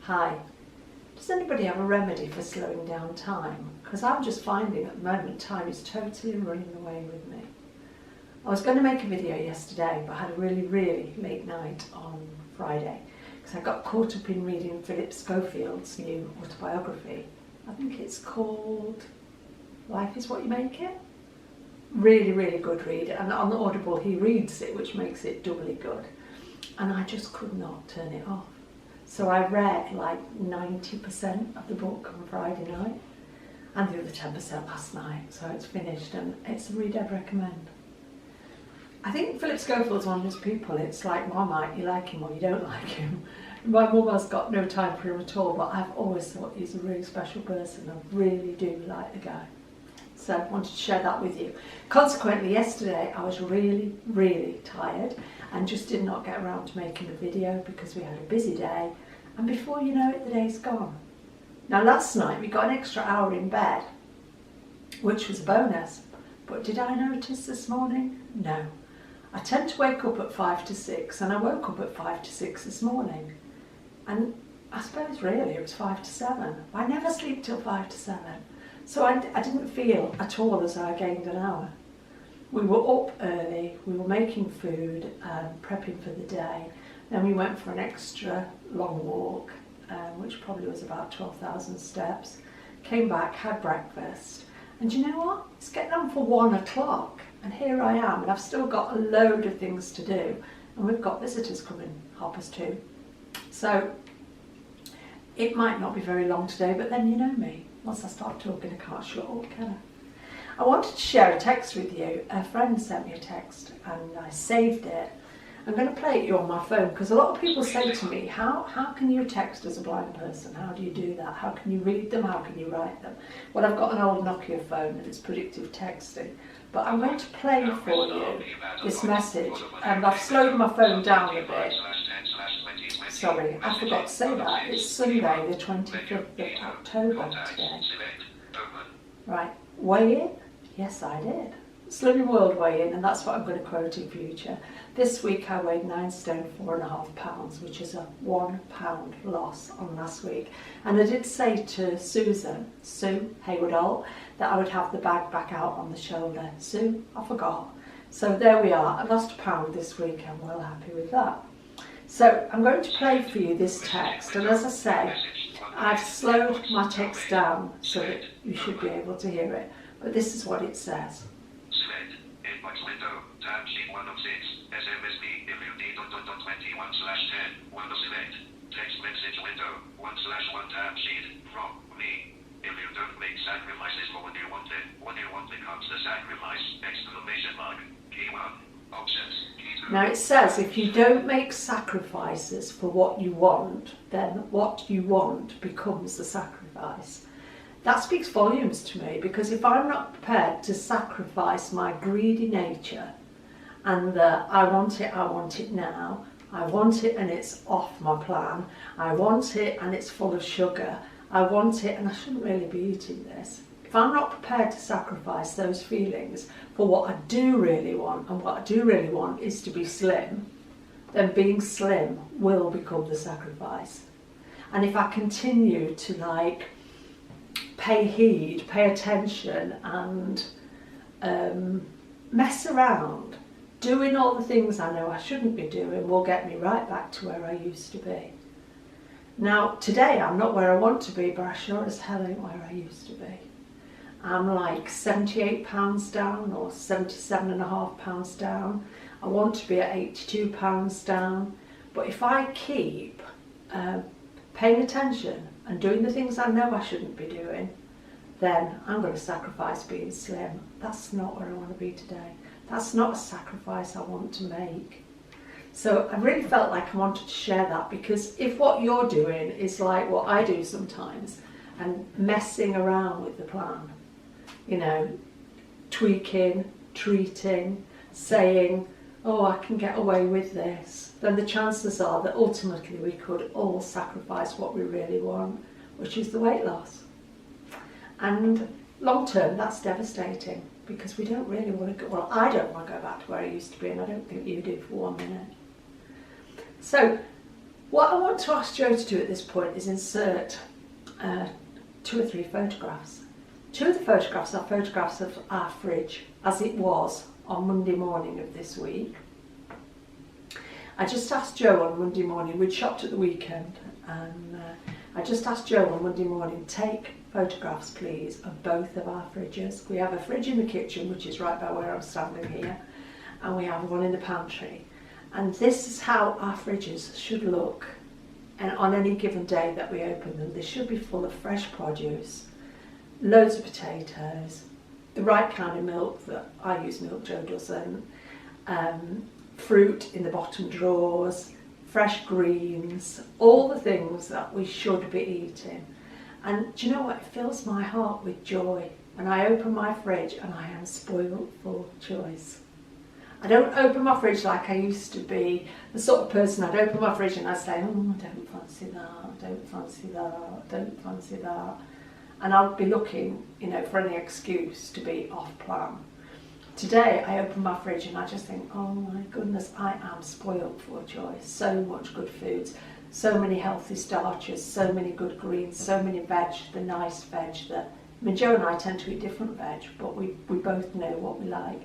Hi. Does anybody have a remedy for slowing down time? Because I'm just finding at the moment time is totally running away with me. I was going to make a video yesterday, but I had a really late night on Friday because I got caught up in reading Philip Schofield's new autobiography. I think it's called Life is What You Make It. Really good read, and on Audible he reads it, which makes it doubly good. And I just could not turn it off. So I read like 90% of the book on Friday night and the other 10% last night, so it's finished and it's a read I'd recommend. I think Philip Schofield's one of those people, it's like Marmite, you like him or you don't like him. My mum has got no time for him at all, but I've always thought he's a really special person. I really do like the guy. So I wanted to share that with you. Consequently, yesterday I was really tired and just did not get around to making a video because we had a busy day, and before you know it, the day's gone. Now last night we got an extra hour in bed, which was a bonus, but did I notice this morning? No. I tend to wake up at 5 to 6, and I woke up at 5 to 6 this morning, and I suppose really it was 5 to 7. I never sleep till 5 to 7. So I didn't feel at all as though I gained an hour. We were up early, we were making food, prepping for the day. Then we went for an extra long walk, which probably was about 12,000 steps. Came back, had breakfast. And you know what? It's getting on for 1 o'clock. And here I am, and I've still got a load of things to do. And we've got visitors coming, 2:30. So it might not be very long today, but then you know me. Once I start talking, I can't shut up, can I? I wanted to share a text with you. A friend sent me a text and I saved it. I'm going to play it you on my phone because a lot of people say to me, how can you text as a blind person? How do you do that? How can you read them? How can you write them? Well, I've got an old Nokia phone and it's predictive texting. But I'm going to play for you this message, and I've slowed my phone down a bit. Sorry, I forgot to say that. It's Sunday the 25th of October today. Right, weigh in? Yes, I did. Slimming World weigh in, and that's what I'm going to quote in future. This week I weighed 9 stone 4.5 pounds, which is a 1 pound loss on last week. And I did say to Sue Hayward-Alt, that I would have the bag back out on the shoulder. Sue, I forgot. So there we are. I lost a pound this week. I'm well happy with that. So I'm going to play for you this text, and as I say, I've slowed my text down so that you should be able to hear it. But this is what it says. Inbox window, tab sheet 1 of 6, SMSB, if you need .21/10, 1 of select, text message window, 1/1 tab sheet, from me. If you don't make sacrifices for what you want becomes the sacrifice, exclamation mark, key 1, options, key 2. Now it says if you don't make sacrifices for what you want, then what you want becomes the sacrifice. That speaks volumes to me, because if I'm not prepared to sacrifice my greedy nature and the I want it now, I want it and it's off my plan, I want it and it's full of sugar, I want it and I shouldn't really be eating this. If I'm not prepared to sacrifice those feelings for what I do really want, and what I do really want is to be slim, then being slim will become the sacrifice. And if I continue to pay heed, pay attention and mess around, doing all the things I know I shouldn't be doing will get me right back to where I used to be. Now today I'm not where I want to be, but I sure as hell ain't where I used to be. I'm like 78 pounds down or 77.5 pounds down. I want to be at 82 pounds down, but if I keep paying attention and doing the things I know I shouldn't be doing, then I'm going to sacrifice being slim. That's not where I want to be today. That's not a sacrifice I want to make. So I really felt like I wanted to share that, because if what you're doing is like what I do sometimes, and messing around with the plan, tweaking, treating, saying, oh, I can get away with this, then the chances are that ultimately we could all sacrifice what we really want, which is the weight loss. And long term, that's devastating, because we don't really want to go, well, I don't want to go back to where I used to be, and I don't think you do for 1 minute. So What I want to ask Joe to do at this point is insert 2 or 3 photographs. 2 of the photographs are photographs of our fridge as it was on Monday morning of this week. I just asked Joe on Monday morning, we'd shopped at the weekend, and I just asked Joe on Monday morning, take photographs please of both of our fridges. We have a fridge in the kitchen, which is right by where I'm standing here, and we have one in the pantry. And this is how our fridges should look, and on any given day that we open them. They should be full of fresh produce, loads of potatoes, the right kind of milk, that I use milk, Joe doesn't, fruit in the bottom drawers, fresh greens, all the things that we should be eating. And do you know what? It fills my heart with joy when I open my fridge and I am spoiled for choice. I don't open my fridge like I used to be, the sort of person I'd open my fridge and I'd say, oh, I don't fancy that, don't fancy that, don't fancy that. And I'll be looking, for any excuse to be off plan. Today I open my fridge and I just think, oh my goodness, I am spoiled for choice. So much good foods, so many healthy starches, so many good greens, so many veg, the nice veg that, Joe and I tend to eat different veg, but we both know what we like.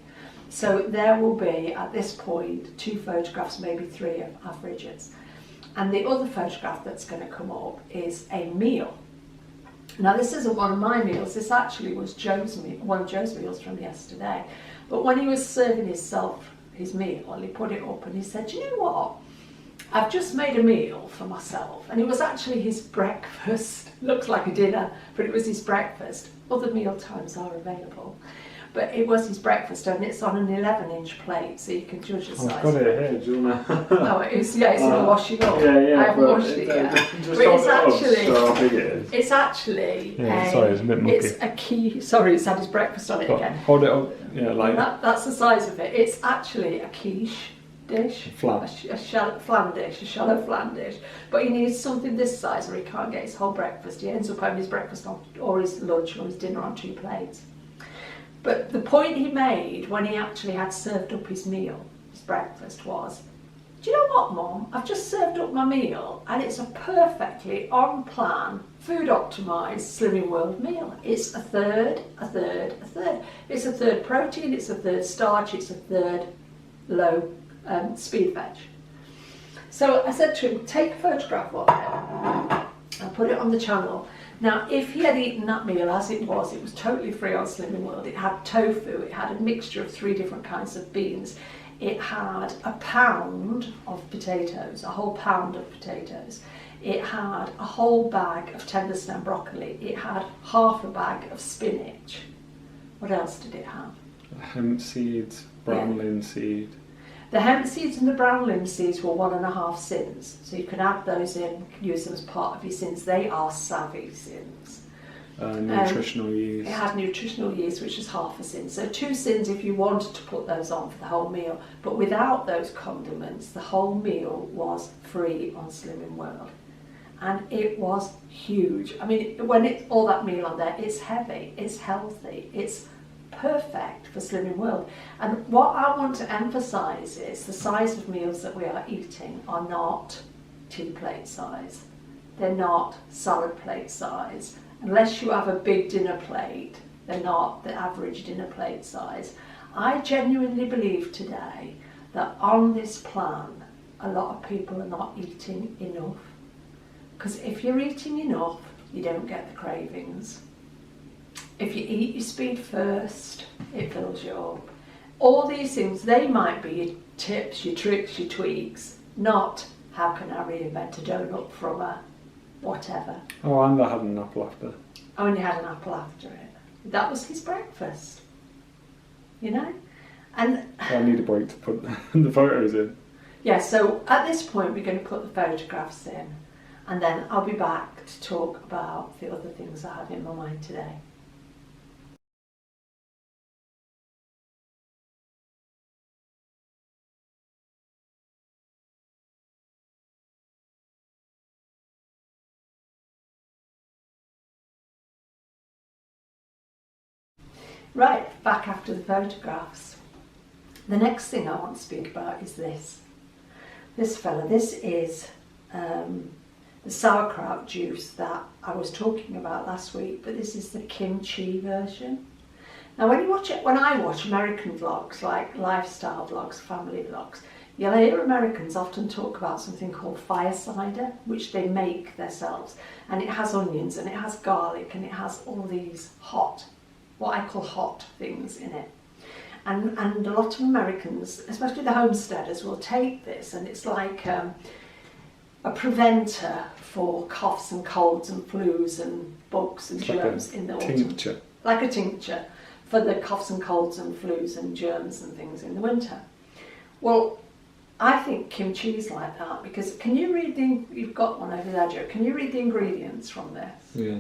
So there will be, at this point, 2 photographs, maybe 3 of our fridges. And the other photograph that's going to come up is a meal. Now this isn't one of my meals, this actually was one of Joe's meals from yesterday. But when he was serving his meal, he put it up and he said, you know what, I've just made a meal for myself. And it was actually his breakfast. Looks like a dinner, but it was his breakfast. Other meal times are available. But it was his breakfast, and it's on an 11-inch plate, so you can judge the size. I've got it here, do you want to? Oh, it's in the washing up. Yeah, I haven't washed it yet. Just But it's actually, so how big it is. It's actually sorry, it's a bit mucky. It's a key. Sorry, it's had his breakfast on it again. Hold it up, like that's the size of it. It's actually a quiche dish, flan. a shallow flan dish. But he needs something this size, or he can't get his whole breakfast. He ends up having his breakfast on, or his lunch, or his dinner on 2 plates. But the point he made when he actually had served up his meal, his breakfast, was, do you know what, Mum? I've just served up my meal and it's a perfectly on plan, food optimised Slimming World meal. It's a third. It's a third protein, it's a third starch, it's a third low speed veg. So I said to him, take a photograph of it and put it on the channel. Now, if he had eaten that meal as it was totally free on Slimming World. It had tofu, it had a mixture of 3 different kinds of beans. It had a pound of potatoes, a whole pound of potatoes. It had a whole bag of tender stem broccoli. It had half a bag of spinach. What else did it have? Hemp seeds, brown linseed. The hemp seeds and the brown linseeds were 1.5 sins, so you can add those in, use them as part of your sins. They are savvy sins. Nutritional yeast. It had nutritional yeast, which is half a sin. So 2 sins if you wanted to put those on for the whole meal. But without those condiments, the whole meal was free on Slimming World. And it was huge. I mean, when it's all that meal on there, it's heavy, it's healthy, it's perfect for Slimming World. And what I want to emphasise is the size of meals that we are eating are not tea plate size. They're not salad plate size. Unless you have a big dinner plate, they're not the average dinner plate size. I genuinely believe today that on this plan, a lot of people are not eating enough. Because if you're eating enough, you don't get the cravings. If you eat your speed first, it fills you up. All these things, they might be your tips, your tricks, your tweaks, not how can I reinvent a donut from a whatever. Oh, and I had an apple after. Oh, and you had an apple after it. That was his breakfast, And I need a break to put the photos in. Yeah, so at this point we're going to put the photographs in, and then I'll be back to talk about the other things I have in my mind today. Right, back after the photographs. The next thing I want to speak about is this. This fella, this is the sauerkraut juice that I was talking about last week, but this is the kimchi version. Now when I watch American vlogs, like lifestyle vlogs, family vlogs, you'll hear Americans often talk about something called fire cider, which they make themselves. And it has onions and it has garlic and it has all these what I call hot things in it. And a lot of Americans, especially the homesteaders, will take this, and it's like a preventer for coughs and colds and flus and bugs and germs in the autumn. Tincture. Like a tincture for the coughs and colds and flus and germs and things in the winter. Well, I think kimchi is like that, because can you read you've got one over there, Joe, can you read the ingredients from this? Yeah.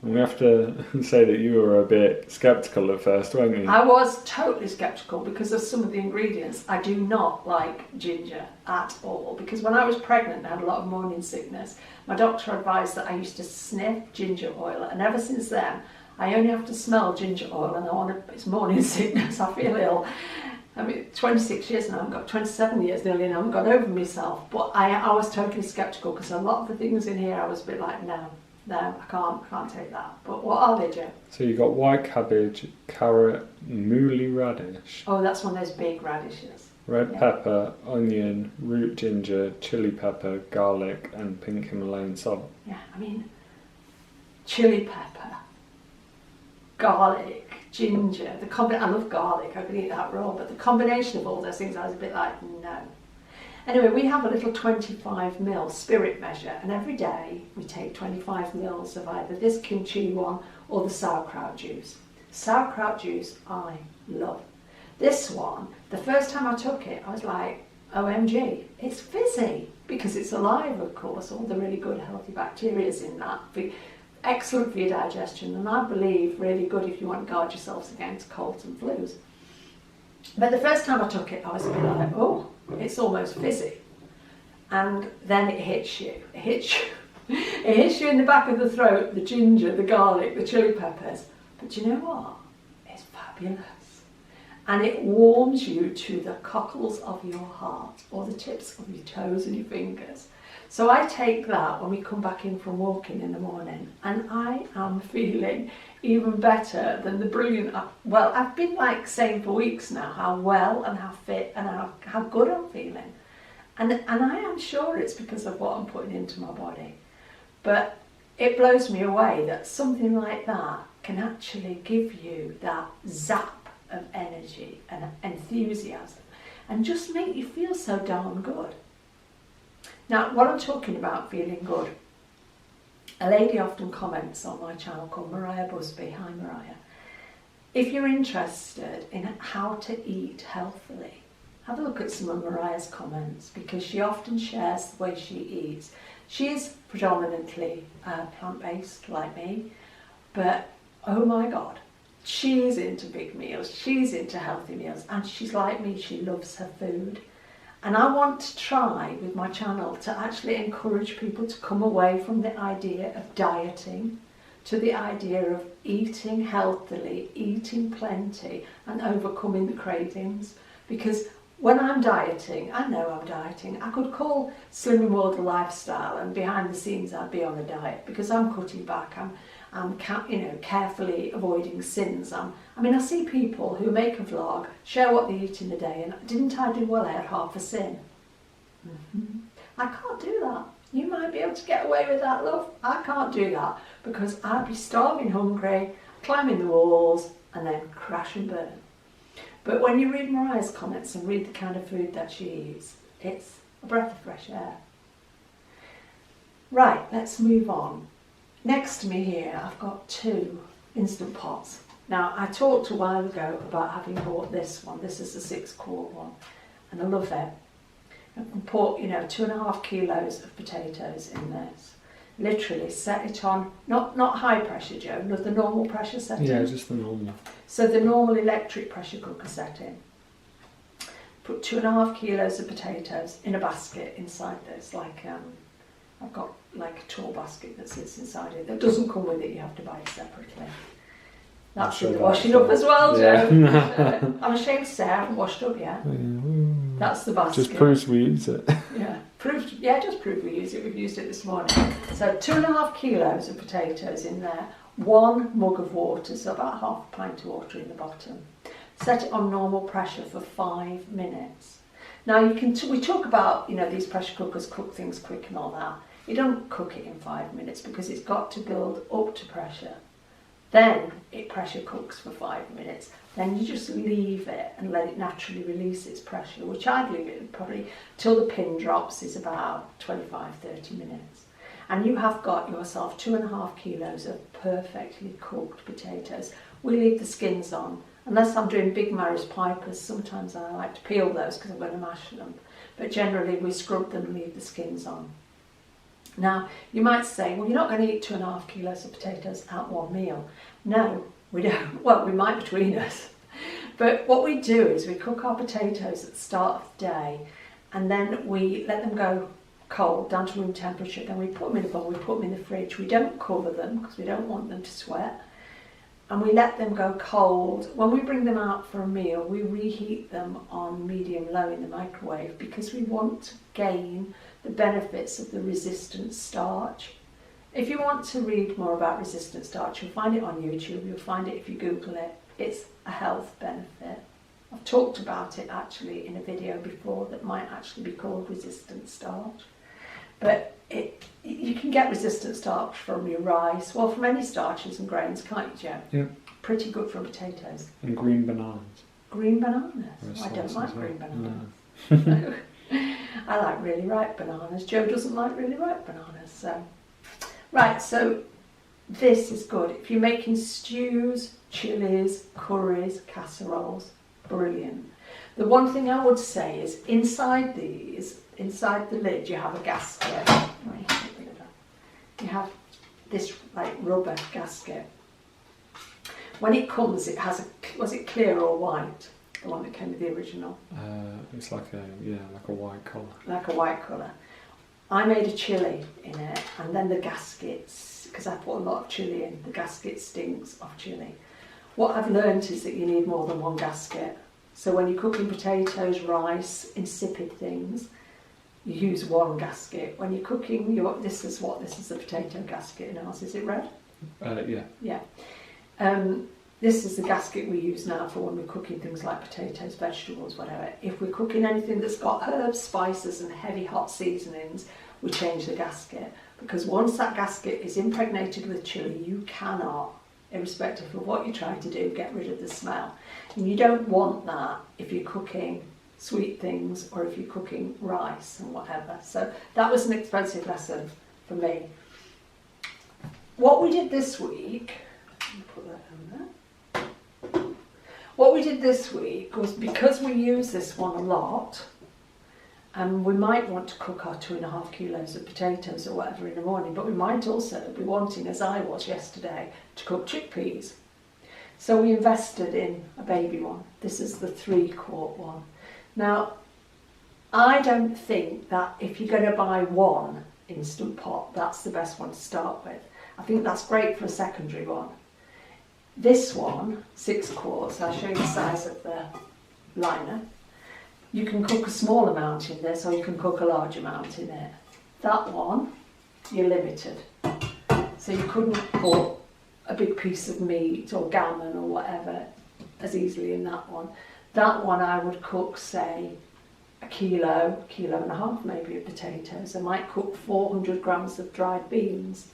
And we have to say that you were a bit sceptical at first, weren't you? I was totally sceptical because of some of the ingredients. I do not like ginger at all, because when I was pregnant and had a lot of morning sickness, my doctor advised that I used to sniff ginger oil, and ever since then I only have to smell ginger oil and it's morning sickness, I feel ill. I mean, 26 years now, I've got 27 years nearly now, I've got over myself, but I was totally sceptical because a lot of the things in here I was a bit like, no, I can't take that. But what are they, Joe? So you got white cabbage, carrot, mooli radish. Oh, that's one of those big radishes. Red pepper, onion, root ginger, chili pepper, garlic, and pink Himalayan salt. Yeah, I mean, chili pepper, garlic, ginger, I love garlic, I could eat that raw, but the combination of all those things, I was a bit like, no. Anyway, we have a little 25ml spirit measure, and every day we take 25 mils of either this kimchi one or the sauerkraut juice. Sauerkraut juice I love. This one, the first time I took it, I was like, OMG, it's fizzy, because it's alive, of course, all the really good healthy bacteria is in that. Excellent for your digestion, and I believe really good if you want to guard yourselves against colds and flus. But the first time I took it, I was a bit like, oh, it's almost fizzy. And then it hits you. It hits you in the back of the throat, the ginger, the garlic, the chili peppers. But you know what? It's fabulous. And it warms you to the cockles of your heart, or the tips of your toes and your fingers. So I take that when we come back in from walking in the morning, and I am feeling even better than the brilliant, well, I've been like saying for weeks now how well and how fit and how good I'm feeling. And I am sure it's because of what I'm putting into my body. But it blows me away that something like that can actually give you that zap of energy and enthusiasm and just make you feel so darn good. Now, what I'm talking about feeling good, a lady often comments on my channel called Mariah Busby. Hi Mariah. If you're interested in how to eat healthily, have a look at some of Mariah's comments, because she often shares the way she eats. She is predominantly plant-based like me, but oh my God, she's into big meals, she's into healthy meals, and she's like me, she loves her food. And I want to try with my channel to actually encourage people to come away from the idea of dieting to the idea of eating healthily, eating plenty, and overcoming the cravings. Because when I'm dieting, I know I'm dieting. I could call Slimming World a lifestyle, and behind the scenes I'd be on a diet, because I'm cutting back. I'm carefully avoiding sins. I see people who make a vlog, share what they eat in a day, and didn't I do well? I had half a sin. I can't do that. You might be able to get away with that, love. I can't do that, because I'd be starving hungry, climbing the walls, and then crash and burn. But when you read Mariah's comments and read the kind of food that she eats, it's a breath of fresh air. Right, let's move on. Next to me here, I've got 2 Instant Pots. Now, I talked a while ago about having bought this one. This is the 6-quart one, and I love it. I can put, 2.5 kilos of potatoes in this. Literally set it on, not high pressure, Joe, not the normal pressure setting. Yeah, just the normal. So the normal electric pressure cooker setting. Put 2.5 kilos of potatoes in a basket inside this, I've got like a tool basket that sits inside it. That doesn't come with it, you have to buy it separately. That's in the washing up as well, Joe. I'm ashamed to say I haven't washed up yet. That's the basket. Just proves we use it. Yeah, just prove we use it. We've used it this morning. So 2.5 kilos of potatoes in there, 1 mug of water, so about half a pint of water in the bottom. Set it on normal pressure for 5 minutes. Now we talk about, these pressure cookers cook things quick and all that. You don't cook it in 5 minutes because it's got to build up to pressure. Then it pressure cooks for 5 minutes. Then you just leave it and let it naturally release its pressure, which I'd leave it probably till the pin drops is about 25-30 minutes. And you have got yourself 2.5 kilos of perfectly cooked potatoes. We leave the skins on. Unless I'm doing big Maris Pipers, sometimes I like to peel those because I'm going to mash them. But generally we scrub them and leave the skins on. Now, you might say, well, you're not going to eat 2.5 kilos of potatoes at one meal. No, we don't. Well, we might between us. But what we do is we cook our potatoes at the start of the day and then we let them go cold, down to room temperature. Then we put them in a bowl, we put them in the fridge. We don't cover them because we don't want them to sweat. And we let them go cold. When we bring them out for a meal, we reheat them on medium-low in the microwave because we want to gain the benefits of the resistant starch. If you want to read more about resistant starch, you'll find it on YouTube. You'll find it if you Google it. It's a health benefit. I've talked about it actually in a video before that might actually be called resistant starch. But you can get resistant starch from your rice, well, from any starches and grains, can't you, Joe? Yeah. Pretty good from potatoes. And green bananas. Green bananas? I don't like green bananas. No. I like really ripe bananas. Joe doesn't like really ripe bananas. So, right, so this is good. If you're making stews, chilies, curries, casseroles, brilliant. The one thing I would say is inside the lid, you have a gasket. You have this like rubber gasket. When it comes, it has was it clear or white? The one that came with the original. It's like a white colour. Like a white colour. I made a chilli in it, and then the gaskets, because I put a lot of chilli in, the gasket stinks of chilli. What I've learnt is that you need more than one gasket. So when you're cooking potatoes, rice, insipid things, you use one gasket. When you're cooking, this is the potato gasket in ours. Is it red? Yeah. Yeah. This is the gasket we use now for when we're cooking things like potatoes, vegetables, whatever. If we're cooking anything that's got herbs, spices and heavy hot seasonings, we change the gasket. Because once that gasket is impregnated with chilli, you cannot, irrespective of what you try to do, get rid of the smell. And you don't want that if you're cooking sweet things or if you're cooking rice and whatever. So that was an expensive lesson for me. What we did this week, put that on there. What we did this week was, because we use this one a lot, and we might want to cook our 2.5 kilos of potatoes or whatever in the morning, but we might also be wanting, as I was yesterday, to cook chickpeas. So we invested in a baby one. This is the 3-quart one. Now, I don't think that if you're going to buy one Instant Pot, that's the best one to start with. I think that's great for a secondary one. This one, 6 quarts, I'll show you the size of the liner. You can cook a small amount in this or you can cook a large amount in it. That one, you're limited. So you couldn't put a big piece of meat or gammon or whatever as easily in that one. That one I would cook, say, a kilo and a half maybe of potatoes. I might cook 400 grams of dried beans.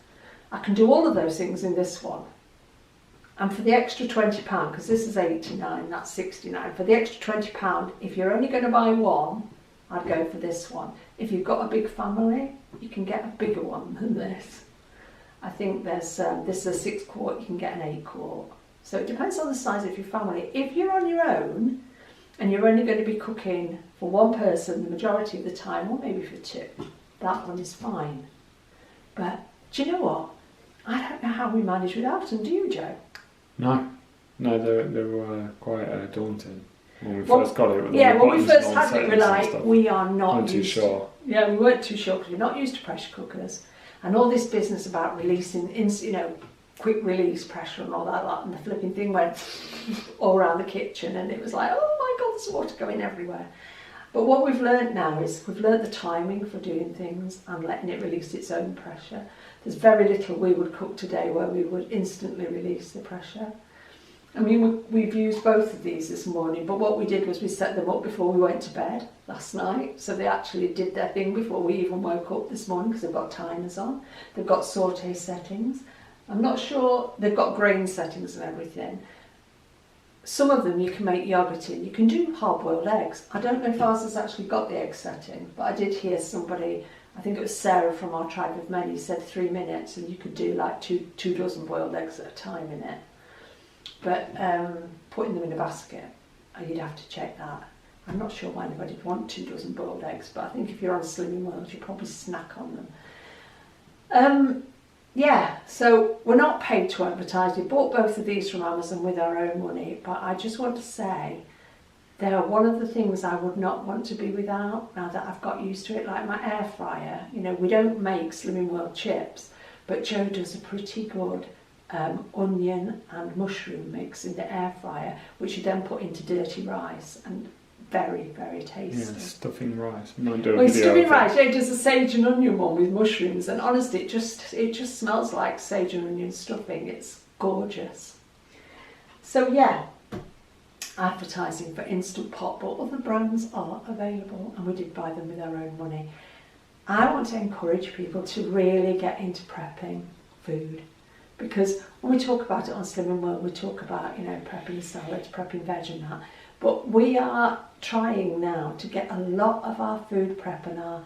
I can do all of those things in this one. And for the extra £20, because this is 89, that's 69, for the extra £20, if you're only going to buy one, I'd go for this one. If you've got a big family, you can get a bigger one than this. I think there's this is a 6 quart, you can get an 8 quart. So it depends on the size of your family. If you're on your own and you're only going to be cooking for one person the majority of the time, or maybe for two, that one is fine. But do you know what? I don't know how we manage without them, do you, Joe? No, they were quite daunting when we first got it. Yeah, when we first had it, we were like, we are not too sure. Yeah, we weren't too sure because we're not used to pressure cookers. And all this business about releasing, quick release pressure and all that, and the flipping thing went all around the kitchen, and it was like, oh my God, there's water going everywhere. But what we've learnt now is we've learnt the timing for doing things and letting it release its own pressure. There's very little we would cook today where we would instantly release the pressure. I mean, we've used both of these this morning, but what we did was we set them up before we went to bed last night. So they actually did their thing before we even woke up this morning because they've got timers on. They've got sauté settings. I'm not sure, they've got grain settings and everything. Some of them you can make yoghurt in. You can do hard-boiled eggs. I don't know if ours has actually got the egg setting, but I did hear somebody, I think it was Sarah from our Tribe of Many, said 3 minutes and you could do like two dozen boiled eggs at a time in it. But putting them in a basket, you'd have to check that. I'm not sure why anybody would want 2 dozen boiled eggs, but I think if you're on Slimming World, you probably snack on them. Yeah, so we're not paid to advertise. We bought both of these from Amazon with our own money, but I just want to say they are one of the things I would not want to be without now that I've got used to it, like my air fryer. You know, we don't make Slimming World chips, but Joe does a pretty good onion and mushroom mix in the air fryer, which you then put into dirty rice, and very, very tasty. Yeah, stuffing rice. I might do a Well, video stuffing of rice, yeah, it does a sage and onion one with mushrooms, and honestly, it just smells like sage and onion stuffing. It's gorgeous. So yeah, advertising for Instant Pot, but other brands are available, and we did buy them with our own money. I want to encourage people to really get into prepping food. Because when we talk about it on Slimming World, we talk about, you know, prepping salads, prepping veg and that. But we are trying now to get a lot of our food prep and our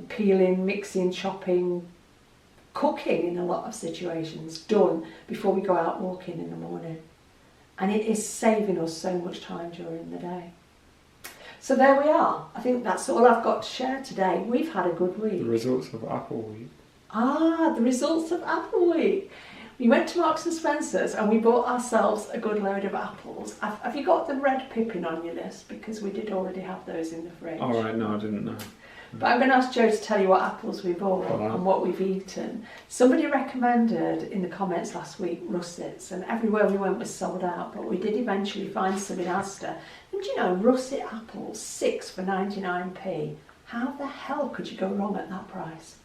peeling, mixing, chopping, cooking in a lot of situations done before we go out walking in the morning. And it is saving us so much time during the day. So there we are. I think that's all I've got to share today. We've had a good week. the results of Apple Week. The results of Apple Week. We went to Marks and Spencer's and we bought ourselves a good load of apples. Have you got the red pippin on your list? Because we did already have those in the fridge. All right, no, I didn't know. But I'm going to ask Joe to tell you what apples we bought and what we've eaten. Somebody recommended in the comments last week russets, and everywhere we went was sold out, but we did eventually find some in Asda. And you know, russet apples, 6 for 99p. How the hell could you go wrong at that price?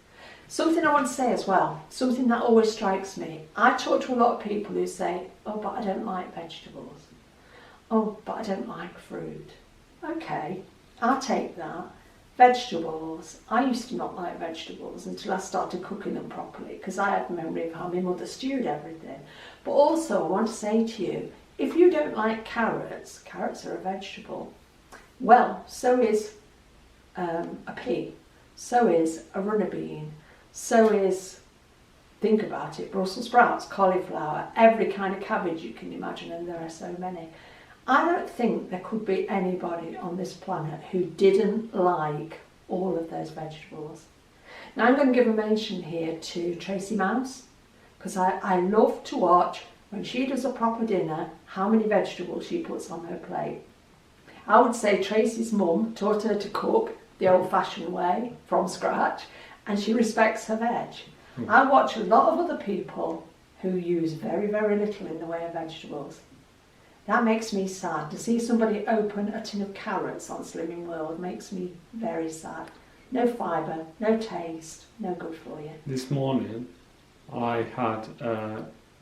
Something I want to say as well, something that always strikes me. I talk to a lot of people who say, oh, but I don't like vegetables. Oh, but I don't like fruit. Okay, I'll take that. Vegetables, I used to not like vegetables until I started cooking them properly because I had a memory of how my mother stewed everything. But also I want to say to you, if you don't like carrots, carrots are a vegetable. Well, so is a pea, so is a runner bean, so is, think about it, Brussels sprouts, cauliflower, every kind of cabbage you can imagine, and there are so many. I don't think there could be anybody on this planet who didn't like all of those vegetables. Now I'm going to give a mention here to Tracy Mouse, because I love to watch when she does a proper dinner how many vegetables she puts on her plate. I would say Tracy's mum taught her to cook the old-fashioned way from scratch, and she respects her veg. I watch a lot of other people who use very, very little in the way of vegetables. That makes me sad. To see somebody open a tin of carrots on Slimming World makes me very sad. No fibre, no taste, no good for you. This morning I had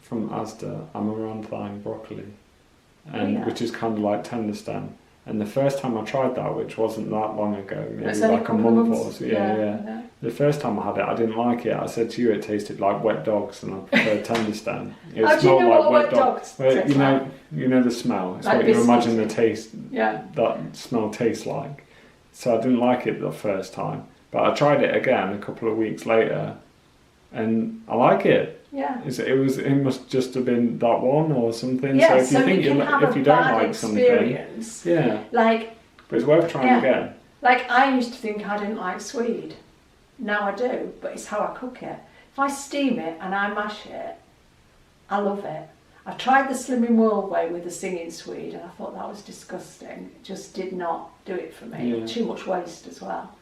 from Asda amaranthine broccoli, which is kind of like tender stem. And the first time I tried that, which wasn't that long ago, maybe like a month or so, yeah. The first time I had it, I didn't like it. I said to you, it tasted like wet dogs, and I prefer tender stem. How do you know what wet dogs taste like? You know the smell. It's like what biscuit. you imagine the taste. Yeah. That smell tastes like. So I didn't like it the first time, but I tried it again a couple of weeks later, and I like it. Yeah. It must just have been that one or something. Yeah, so if you don't like something, yeah. Like, but it's worth trying again. Like I used to think I didn't like swede. Now I do, but it's how I cook it. If I steam it and I mash it, I love it. I tried the Slimming World way with the singing swede, and I thought that was disgusting. It just did not do it for me. Yeah. Too much waste as well.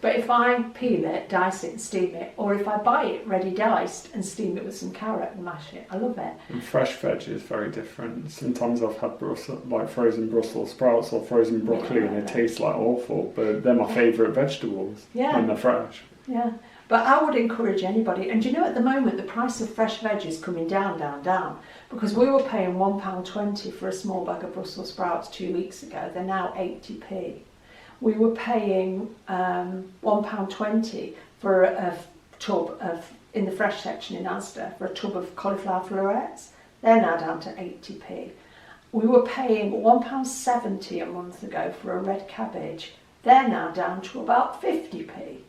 But if I peel it, dice it and steam it, or if I buy it ready diced and steam it with some carrot and mash it, I love it. And fresh veg is very different. Sometimes I've had frozen Brussels sprouts or frozen broccoli and it tastes like awful, but they're my favourite vegetables when they're fresh. Yeah, but I would encourage anybody, and you know at the moment the price of fresh veg is coming down, because we were paying £1.20 for a small bag of Brussels sprouts 2 weeks ago, they're now 80p. We were paying £1.20 for a tub of, in the fresh section in Asda, for a tub of cauliflower florets. They're now down to 80p. We were paying £1.70 a month ago for a red cabbage. They're now down to about 50p.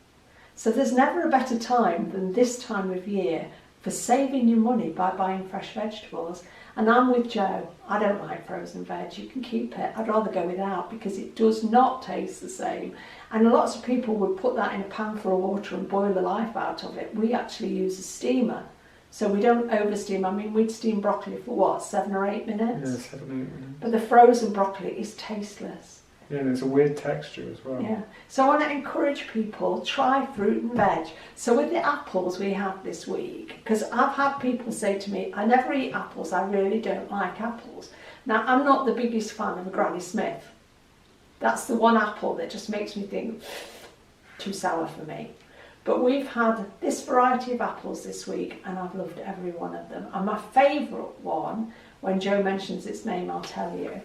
So there's never a better time than this time of year for saving your money by buying fresh vegetables. And I'm with Joe. I don't like frozen veg. You can keep it. I'd rather go without because it does not taste the same. And lots of people would put that in a pan full of water and boil the life out of it. We actually use a steamer. So we don't oversteam. I mean, we'd steam broccoli for what, 7 or 8 minutes? Yeah, 7 or 8 minutes. But the frozen broccoli is tasteless. Yeah, and it's a weird texture as well. Yeah. So I want to encourage people, try fruit and veg. So with the apples we had this week, because I've had people say to me, I never eat apples, I really don't like apples. Now, I'm not the biggest fan of a Granny Smith. That's the one apple that just makes me think, too sour for me. But we've had this variety of apples this week and I've loved every one of them. And my favourite one, when Joe mentions its name, I'll tell you,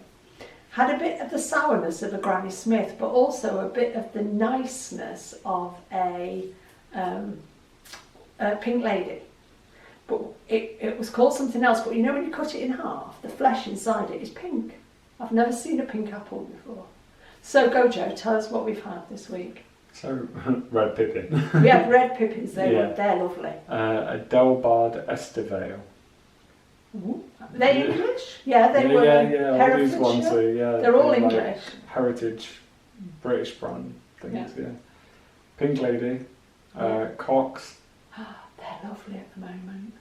had a bit of the sourness of a Granny Smith, but also a bit of the niceness of a Pink Lady. But it was called something else, but you know when you cut it in half, the flesh inside it is pink. I've never seen a pink apple before. So go Joe, tell us what we've had this week. So, red pippin. We had red pippins, they're lovely. A Delbard Estivale. Are they English? Yeah, they were. Yeah, all these ones are, they're all English. Like heritage British brand things, yeah. Pink Lady, Cox. They're lovely at the moment.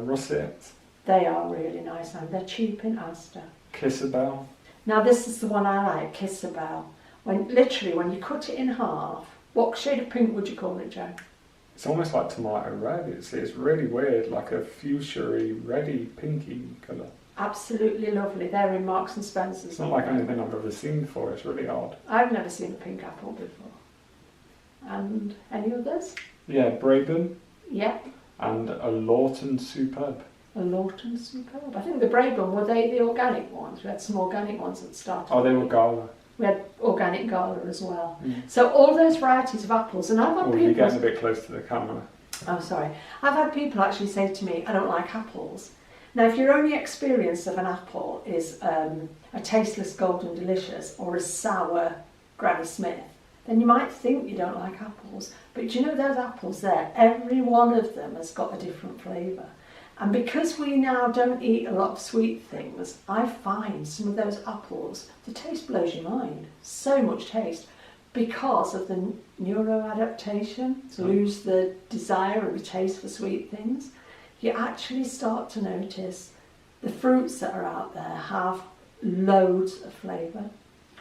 Russet. They are really nice and they're cheap in Asda. Kissabel. Now this is the one I like, Kissabel. When you cut it in half, what shade of pink would you call it, Joe? It's almost like tomato red. It's really weird, like a fuchsia-y, reddy, pinky colour. Absolutely lovely. They're in Marks and Spencer's. It's not like anything I've ever seen before. It's really odd. I've never seen a pink apple before. And any others? Yeah, Braben. Yeah. And a Lawton Superb. A Lawton Superb. I think the Braben, were they the organic ones? We had some organic ones at the start. Oh, they were Gala. We had organic Gala as well. So all those varieties of apples, and I've had people... you're getting a bit close to the camera. Oh, sorry. I've had people actually say to me, I don't like apples. Now, if your only experience of an apple is a tasteless Golden Delicious or a sour Granny Smith, then you might think you don't like apples. But do you know those apples there? Every one of them has got a different flavour. And because we now don't eat a lot of sweet things, I find some of those apples, the taste blows your mind. So much taste. Because of the neuroadaptation, to lose the desire or the taste for sweet things, you actually start to notice the fruits that are out there have loads of flavour.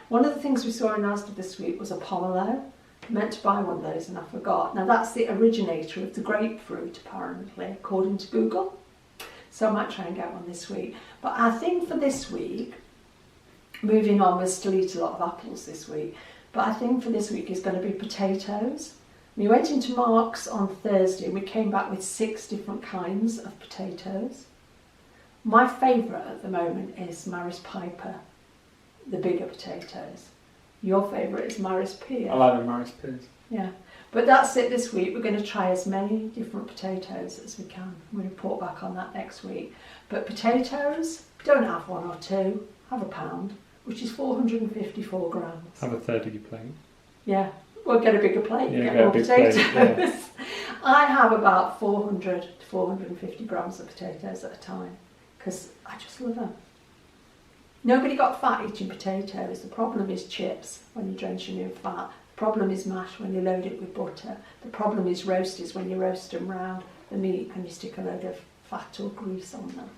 One of the things we saw in Asda this week was a pomelo. I meant to buy one of those and I forgot. Now that's the originator of the grapefruit, apparently, according to Google. So I might try and get one this week. But I think for this week, moving on, we'll still eat a lot of apples this week, but I think for this week is going to be potatoes. We went into Marks on Thursday and we came back with 6 different kinds of potatoes. My favourite at the moment is Maris Piper, the bigger potatoes. Your favourite is Maris Peer. I like the Maris Peers. Yeah, but that's it this week. We're going to try as many different potatoes as we can. We'll report back on that next week. But potatoes, don't have 1 or 2, have a pound, which is 454 grams. Have a 30 plate. Yeah, we'll get a bigger plate, Yeah, get more a big potatoes. plate, yeah. I have about 400 to 450 grams of potatoes at a time because I just love them. Nobody got fat eating potatoes. The problem is chips when you drench them in fat. The problem is mash when you load it with butter. The problem is roasties when you roast them round the meat and you stick a load of fat or grease on them.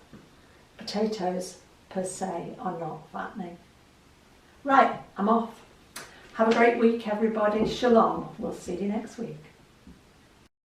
Potatoes per se are not fattening. Right, I'm off. Have a great week, everybody. Shalom. We'll see you next week.